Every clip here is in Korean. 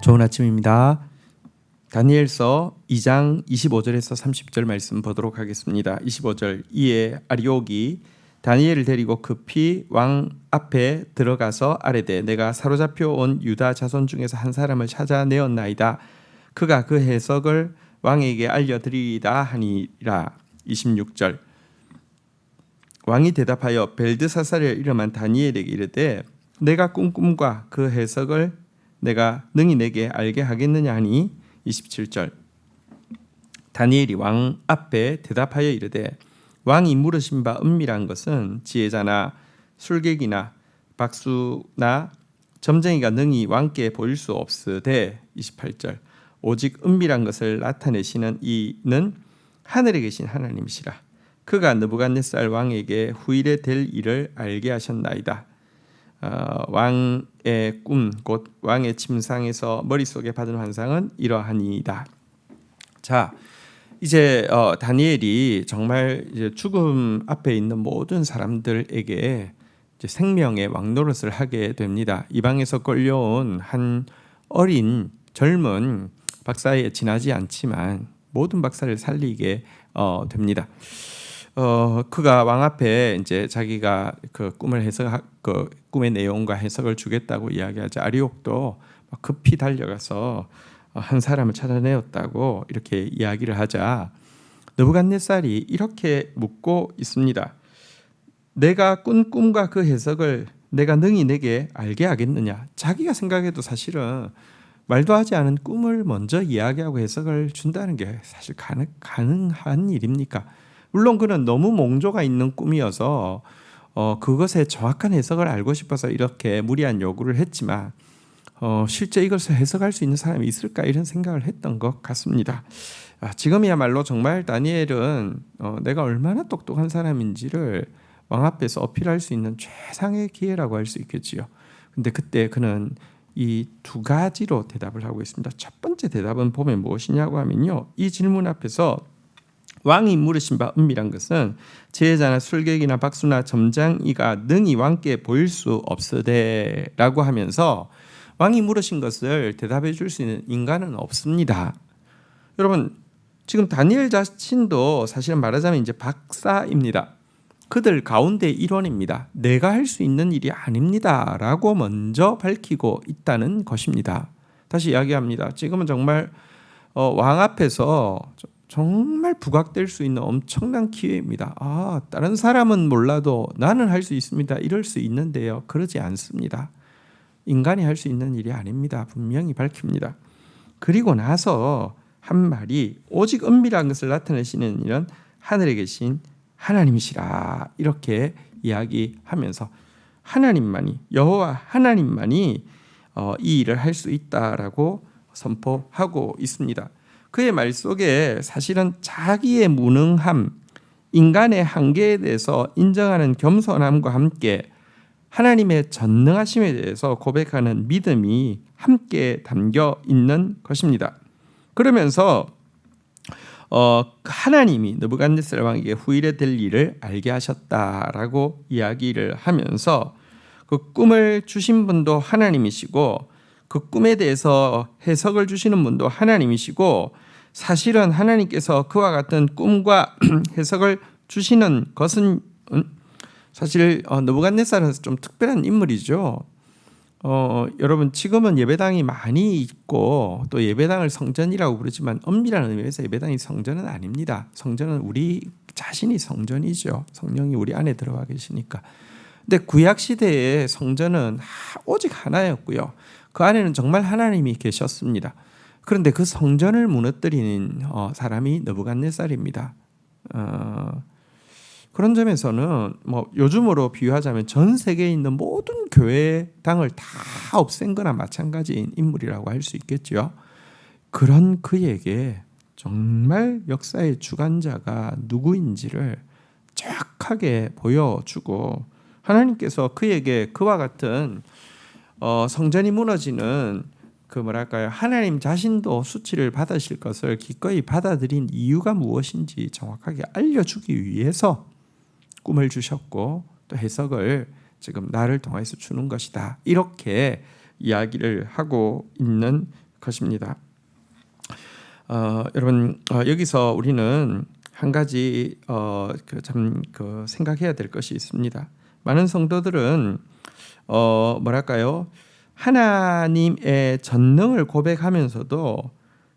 좋은 아침입니다. 다니엘서 2장 25절에서 30절 말씀 보도록 하겠습니다. 25절 이에 아리옥이 다니엘을 데리고 급히 왕 앞에 들어가서 아뢰되 내가 사로잡혀 온 유다 자손 중에서 한 사람을 찾아내었나이다. 그가 그 해석을 왕에게 알려드리리다 하니라. 26절 왕이 대답하여 벨드사살을 이름한 다니엘에게 이르되 내가 꾼 꿈과 그 해석을 내가 능히 내게 알게 하겠느냐 하니 27절 다니엘이 왕 앞에 대답하여 이르되 왕이 물으신 바 은밀한 것은 지혜자나 술객이나 박수나 점쟁이가 능히 왕께 보일 수 없으되 28절 오직 은밀한 것을 나타내시는 이는 하늘에 계신 하나님이시라. 그가 느부갓네살 왕에게 후일에 될 일을 알게 하셨나이다. 왕의 꿈 곧 왕의 침상에서 머릿속에 받은 환상은 이러하니이다. 자, 이제 다니엘이 정말 이제 죽음 앞에 있는 모든 사람들에게 이제 생명의 왕노릇을 하게 됩니다. 이방에서 끌려온 한 어린 젊은 박사에 지나지 않지만 모든 박사를 살리게 됩니다. 그가 왕 앞에 이제 자기가 그 꿈을 그 꿈의 내용과 해석을 주겠다고 이야기하자 아리옥도 급히 달려가서 한 사람을 찾아내었다고 이렇게 이야기를 하자 느부갓네살이 이렇게 묻고 있습니다. 내가 꾼 꿈과 그 해석을 내가 능히 내게 알게 하겠느냐? 자기가 생각해도 사실은 말도 하지 않은 꿈을 먼저 이야기하고 해석을 준다는 게 사실 가능한 일입니까? 물론 그는 너무 몽조가 있는 꿈이어서 그것의 정확한 해석을 알고 싶어서 이렇게 무리한 요구를 했지만 실제 이것을 해석할 수 있는 사람이 있을까 이런 생각을 했던 것 같습니다. 지금이야말로 정말 다니엘은 내가 얼마나 똑똑한 사람인지를 왕 앞에서 어필할 수 있는 최상의 기회라고 할 수 있겠지요. 근데 그때 그는 이 두 가지로 대답을 하고 있습니다. 첫 번째 대답은 보면 무엇이냐고 하면요. 이 질문 앞에서 왕이 물으신 바 은밀한 것은 지혜자나 술객이나 박수나 점장이가 능히 왕께 보일 수 없으되 라고 하면서 왕이 물으신 것을 대답해 줄 수 있는 인간은 없습니다. 여러분 지금 다니엘 자신도 사실은 말하자면 이제 박사입니다. 그들 가운데 일원입니다. 내가 할 수 있는 일이 아닙니다 라고 먼저 밝히고 있다는 것입니다. 다시 이야기합니다. 지금은 정말 왕 앞에서 정말 부각될 수 있는 엄청난 기회입니다. 다른 사람은 몰라도 나는 할 수 있습니다. 이럴 수 있는데요. 그러지 않습니다. 인간이 할 수 있는 일이 아닙니다. 분명히 밝힙니다. 그리고 나서 한 말이 오직 은밀한 것을 나타내시는 이는 하늘에 계신 하나님이시라 이렇게 이야기하면서 하나님만이 여호와 하나님만이 이 일을 할 수 있다라고 선포하고 있습니다. 그의 말 속에 사실은 자기의 무능함, 인간의 한계에 대해서 인정하는 겸손함과 함께 하나님의 전능하심에 대해서 고백하는 믿음이 함께 담겨 있는 것입니다. 그러면서 하나님이 느부갓네살 왕에게 후일에 될 일을 알게 하셨다라고 이야기를 하면서 그 꿈을 주신 분도 하나님이시고 그 꿈에 대해서 해석을 주시는 분도 하나님이시고 사실은 하나님께서 그와 같은 꿈과 해석을 주시는 것은 사실 느부갓네살은 좀 특별한 인물이죠. 여러분 지금은 예배당이 많이 있고 또 예배당을 성전이라고 부르지만 엄밀한 의미에서 예배당이 성전은 아닙니다. 성전은 우리 자신이 성전이죠. 성령이 우리 안에 들어가 계시니까. 근데 구약 시대의 성전은 오직 하나였고요. 그 안에는 정말 하나님이 계셨습니다. 그런데 그 성전을 무너뜨리는 사람이 느부갓네살입니다. 그런 점에서는 뭐 요즘으로 비유하자면 전 세계에 있는 모든 교회당을 다 없앤 거나 마찬가지인 인물이라고 할 수 있겠죠. 그런 그에게 정말 역사의 주관자가 누구인지를 정확하게 보여주고 하나님께서 그에게 그와 같은 성전이 무너지는 그 뭐랄까요 하나님 자신도 수치를 받으실 것을 기꺼이 받아들인 이유가 무엇인지 정확하게 알려주기 위해서 꿈을 주셨고 또 해석을 지금 나를 통해서 주는 것이다 이렇게 이야기를 하고 있는 것입니다. 여러분 여기서 우리는 한 가지 생각해야 될 것이 있습니다. 많은 성도들은 뭐랄까요? 하나님의 전능을 고백하면서도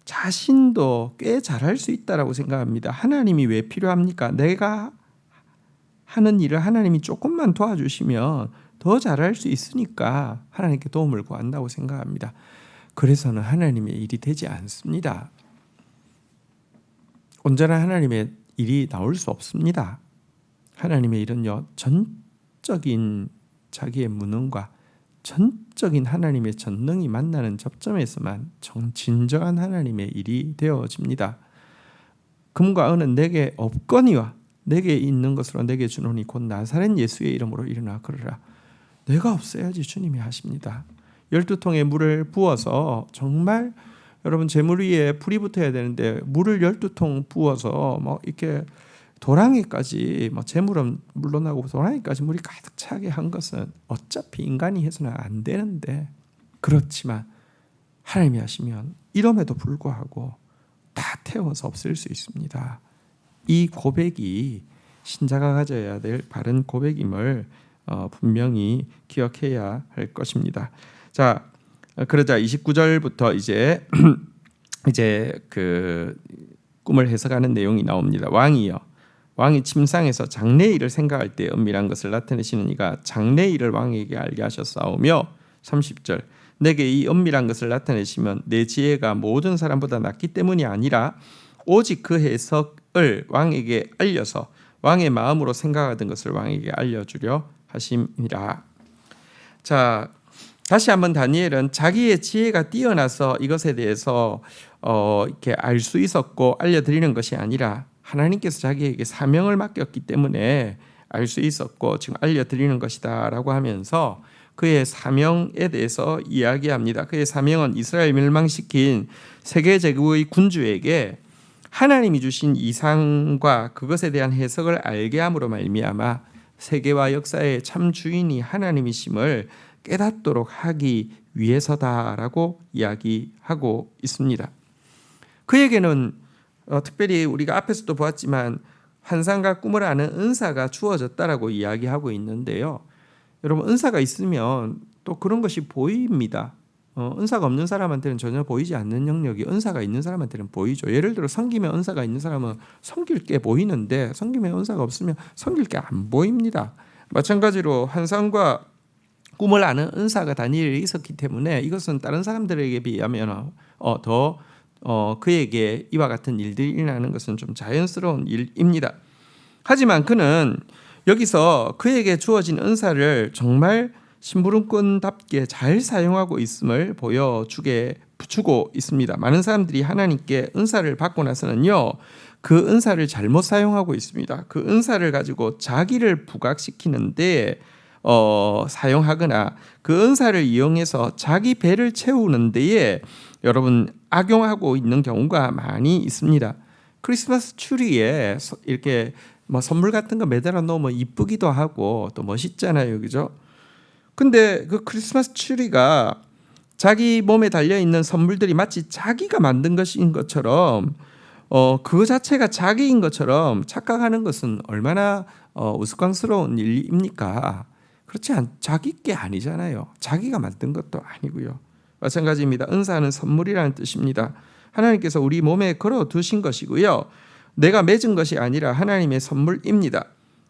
자신도 꽤 잘할 수 있다라고 생각합니다. 하나님이 왜 필요합니까? 내가 하는 일을 하나님이 조금만 도와주시면 더 잘할 수 있으니까 하나님께 도움을 구한다고 생각합니다. 그래서는 하나님의 일이 되지 않습니다. 온전한 하나님의 일이 나올 수 없습니다. 하나님의 일은요, 전적인 자기의 무능과 전적인 하나님의 전능이 만나는 접점에서만 진정한 하나님의 일이 되어집니다. 금과 은은 내게 없거니와 내게 있는 것으로 내게 주노니 곧 나사렛 예수의 이름으로 일어나 걸으라. 내가 없어야지 주님이 하십니다. 12통의 물을 부어서 정말 여러분 제물 위에 불이 붙어야 되는데 물을 12통 부어서 이렇게 도랑이까지 제물은 물러나고 도랑이까지 물이 가득 차게 한 것은 어차피 인간이 해서는 안 되는데, 그렇지만 하나님이 하시면 이럼에도 불구하고 다 태워서 없앨 수 있습니다. 이 고백이 신자가 가져야 될 바른 고백임을 분명히 기억해야 할 것입니다. 자, 그러자 29절부터 이제 그 꿈을 해석하는 내용이 나옵니다. 왕이 침상에서 장래일을 생각할 때 은밀한 것을 나타내시는 이가 장래일을 왕에게 알게 하셨사오며 30절 내게 이 은밀한 것을 나타내시면 내 지혜가 모든 사람보다 낫기 때문이 아니라 오직 그 해석을 왕에게 알려서 왕의 마음으로 생각하던 것을 왕에게 알려주려 하심이라. 자, 다시 한번 다니엘은 자기의 지혜가 뛰어나서 이것에 대해서 이렇게 알 수 있었고 알려드리는 것이 아니라 하나님께서 자기에게 사명을 맡겼기 때문에 알 수 있었고 지금 알려드리는 것이다라고 하면서 그의 사명에 대해서 이야기합니다. 그의 사명은 이스라엘 멸망시킨 세계 제국의 군주에게 하나님이 주신 이상과 그것에 대한 해석을 알게 함으로 말미암아 세계와 역사의 참 주인이 하나님이심을 깨닫도록 하기 위해서다라고 이야기하고 있습니다. 그에게는 특별히 우리가 앞에서도 보았지만 환상과 꿈을 아는 은사가 주어졌다라고 이야기하고 있는데요. 여러분 은사가 있으면 또 그런 것이 보입니다. 은사가 없는 사람한테는 전혀 보이지 않는 영역이 은사가 있는 사람한테는 보이죠. 예를 들어 섬김의 은사가 있는 사람은 섬길 게 보이는데 섬김의 은사가 없으면 섬길 게 안 보입니다. 마찬가지로 환상과 꿈을 아는 은사가 다니엘에 있었기 때문에 이것은 다른 사람들에게 비하면 그에게 이와 같은 일들이 일어나는 것은 좀 자연스러운 일입니다. 하지만 그는 여기서 그에게 주어진 은사를 정말 심부름꾼답게 잘 사용하고 있음을 보여주고 있습니다. 많은 사람들이 하나님께 은사를 받고 나서는요, 그 은사를 잘못 사용하고 있습니다. 그 은사를 가지고 자기를 부각시키는데 사용하거나 그 은사를 이용해서 자기 배를 채우는 데에 여러분 악용하고 있는 경우가 많이 있습니다. 크리스마스 추리에 이렇게 선물 같은 거 매달아 놓으면 이쁘기도 하고 또 멋있잖아요, 그죠? 근데 그 크리스마스 추리가 자기 몸에 달려 있는 선물들이 마치 자기가 만든 것인 것처럼 그 자체가 자기인 것처럼 착각하는 것은 얼마나 우스꽝스러운 일입니까? 그렇지 자기 게 아니잖아요. 자기가 만든 것도 아니고요. 마찬가지입니다. 은사는 선물이라는 뜻입니다. 하나님께서 우리 몸에 걸어 두신 것이고요. 내가 맺은 것이 아니라 하나님의 선물입니다.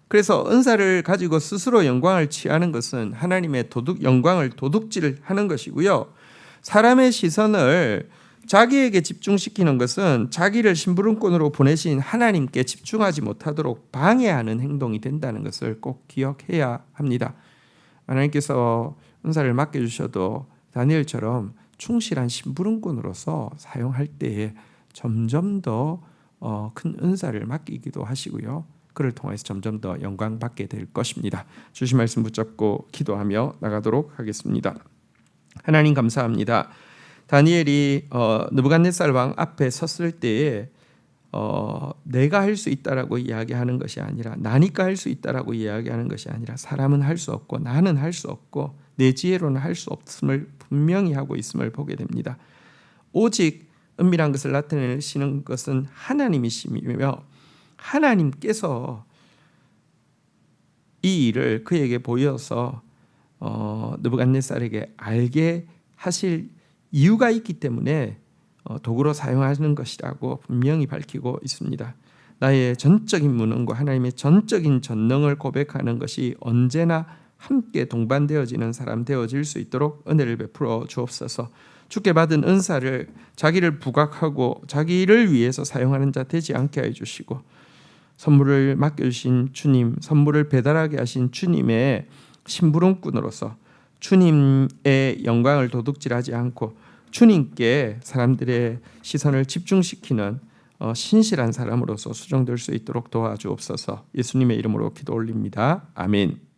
그래서 은사를 가지고 스스로 영광을 취하는 것은 하나님의 영광을 도둑질하는 것이고요. 사람의 시선을 자기에게 집중시키는 것은 자기를 심부름꾼으로 보내신 하나님께 집중하지 못하도록 방해하는 행동이 된다는 것을 꼭 기억해야 합니다. 하나님께서 은사를 맡겨주셔도 다니엘처럼 충실한 심부름꾼으로서 사용할 때에 점점 더 큰 은사를 맡기기도 하시고요. 그를 통해서 점점 더 영광받게 될 것입니다. 주신 말씀 붙잡고 기도하며 나가도록 하겠습니다. 하나님 감사합니다. 다니엘이 느부갓네살 왕 앞에 섰을 때에 내가 할 수 있다라고 이야기하는 것이 아니라 나니까 할 수 있다라고 이야기하는 것이 아니라 사람은 할 수 없고 나는 할 수 없고 내 지혜로는 할 수 없음을 분명히 하고 있음을 보게 됩니다. 오직 은밀한 것을 나타내시는 것은 하나님이시며 하나님께서 이 일을 그에게 보여서 느부갓네살에게 알게 하실 이유가 있기 때문에 도구로 사용하는 것이라고 분명히 밝히고 있습니다. 나의 전적인 무능과 하나님의 전적인 전능을 고백하는 것이 언제나 함께 동반되어지는 사람 되어질 수 있도록 은혜를 베풀어 주옵소서. 주께 받은 은사를 자기를 부각하고 자기를 위해서 사용하는 자 되지 않게 해주시고, 선물을 맡겨주신 주님, 선물을 배달하게 하신 주님의 심부름꾼으로서 주님의 영광을 도둑질하지 않고 주님께 사람들의 시선을 집중시키는 신실한 사람으로서 수정될 수 있도록 도와주옵소서. 예수님의 이름으로 기도 올립니다. 아멘.